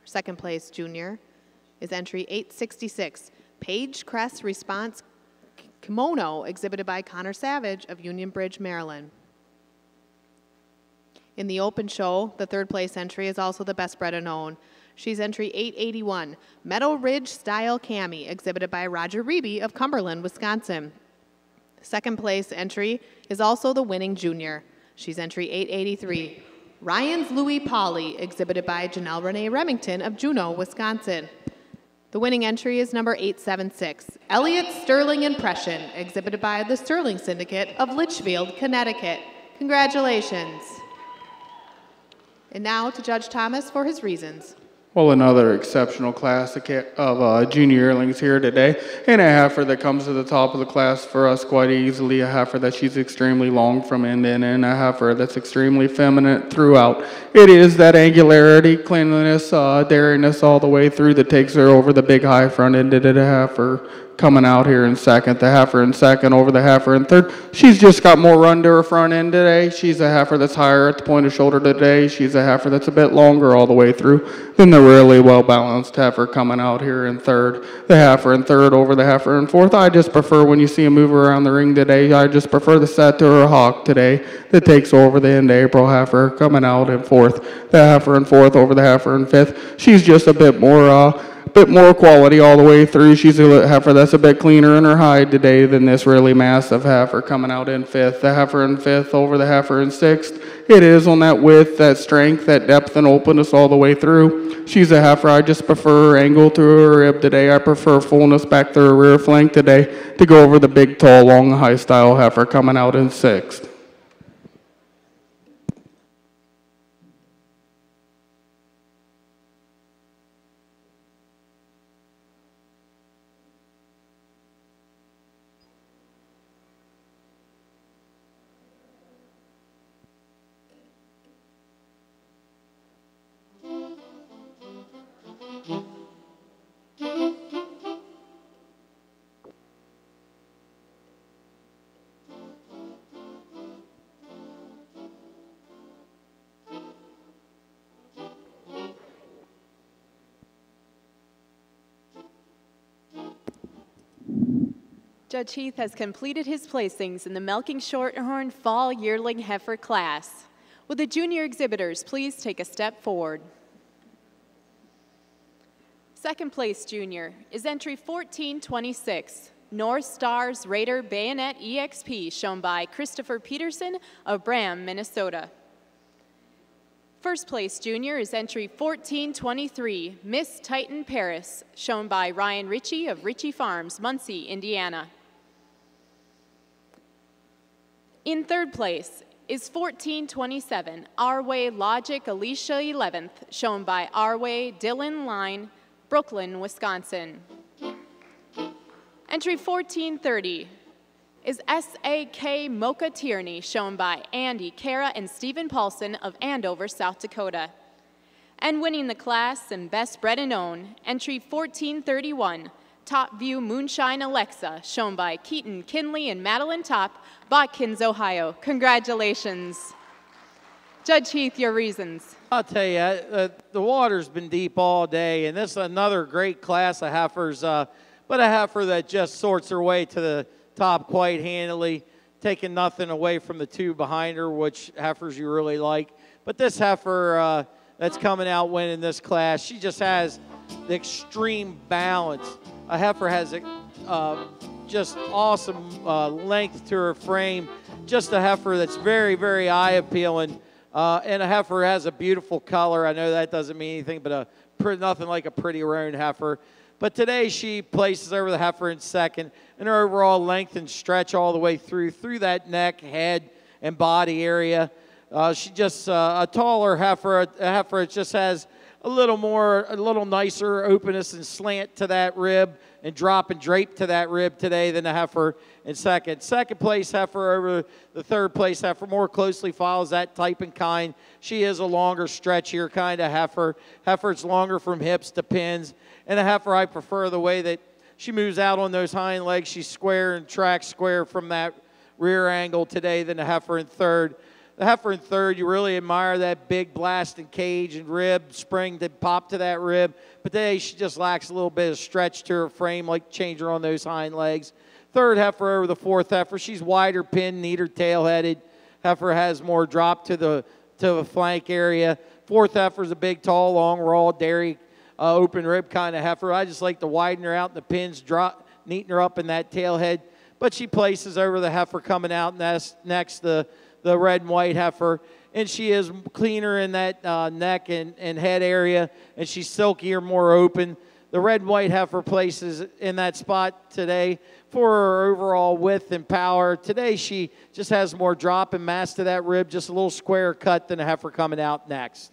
Second place junior is entry 866, Page Crest Response Kimono, exhibited by Connor Savage of Union Bridge, Maryland. In the open show, the third place entry is also the best bred known. She's entry 881, Meadow Ridge Style Cami, exhibited by Roger Reeby of Cumberland, Wisconsin. Second place entry is also the winning junior. She's entry 883, Ryan's Louis Polly, exhibited by Janelle Renee Remington of Juneau, Wisconsin. The winning entry is number 876, Elliott Sterling Impression, exhibited by the Sterling Syndicate of Litchfield, Connecticut. Congratulations. And now to Judge Thomas for his reasons. Well, another exceptional class of junior yearlings here today, and a heifer that comes to the top of the class for us quite easily, a heifer that she's extremely long from end to end, and a heifer that's extremely feminine throughout. It is that angularity, cleanliness, dariness all the way through that takes her over the big high front end of the heifer coming out here in second. The heifer in second over the heifer in third. She's just got more run to her front end today. She's a heifer that's higher at the point of shoulder today. She's a heifer that's a bit longer all the way through than the really well-balanced heifer coming out here in third. The heifer in third over the heifer in fourth. I just prefer when you see him move around the ring today, I just prefer the set to her hawk today that takes over the end April heifer coming out in fourth. The heifer in fourth over the heifer in fifth. She's just a bit more quality all the way through. She's a heifer that's a bit cleaner in her hide today than this really massive heifer coming out in fifth. The heifer in fifth over the heifer in sixth. It is on that width, that strength, that depth and openness all the way through. She's a heifer. I just prefer her angle through her rib today. I prefer fullness back to her rear flank today to go over the big, tall, long, high style heifer coming out in sixth. Judge Heath has completed his placings in the Milking Shorthorn Fall Yearling Heifer class. Will the junior exhibitors please take a step forward? Second place junior is entry 1426, North Stars Raider Bayonet EXP, shown by Christopher Peterson of Bram, Minnesota. First place junior is entry 1423, Miss Titan Paris, shown by Ryan Ritchie of Ritchie Farms, Muncie, Indiana. In third place is 1427, Our Way Logic Alicia 11th, shown by Our Way Dylan Line, Brooklyn, Wisconsin. Entry 1430 is SAK Mocha Tierney, shown by Andy, Kara, and Stephen Paulson of Andover, South Dakota. And winning the class and best bred and own, entry 1431, Top View Moonshine Alexa, shown by Keaton Kinley and Madeline Top, Botkins, Ohio. Congratulations. Judge Heath, your reasons. I'll tell you, the water's been deep all day, and this is another great class of heifers, but a heifer that just sorts her way to the top quite handily, taking nothing away from the two behind her, which heifers you really like. But this heifer that's coming out winning this class, she just has the extreme balance. A heifer has just awesome length to her frame, just a heifer that's very, very eye appealing, and a heifer has a beautiful color. I know that doesn't mean anything, but nothing like a pretty roan heifer. But today she places over the heifer in second, and her overall length and stretch all the way through that neck, head, and body area. She just a taller heifer, a heifer that just has a little nicer openness and slant to that rib and drop and drape to that rib today than the heifer in second. Second place heifer over the third place heifer more closely follows that type and kind. She is a longer, stretchier kind of heifer. Heifer's longer from hips to pins. And a heifer, I prefer the way that she moves out on those hind legs. She's square and tracks square from that rear angle today than the heifer in third. The heifer in third, you really admire that big blasting cage and rib spring that pop to that rib. But today she just lacks a little bit of stretch to her frame, like change her on those hind legs. Third heifer over the fourth heifer. She's wider pinned, neater tail-headed. Heifer has more drop to the flank area. Fourth heifer is a big, tall, long, raw, dairy, open rib kind of heifer. I just like to widen her out in the pins, neaten her up in that tail head. But she places over the heifer coming out next the red and white heifer. And she is cleaner in that neck and head area, and she's silkier, more open. The red and white heifer places in that spot today for her overall width and power. Today she just has more drop and mass to that rib, just a little square cut than a heifer coming out next.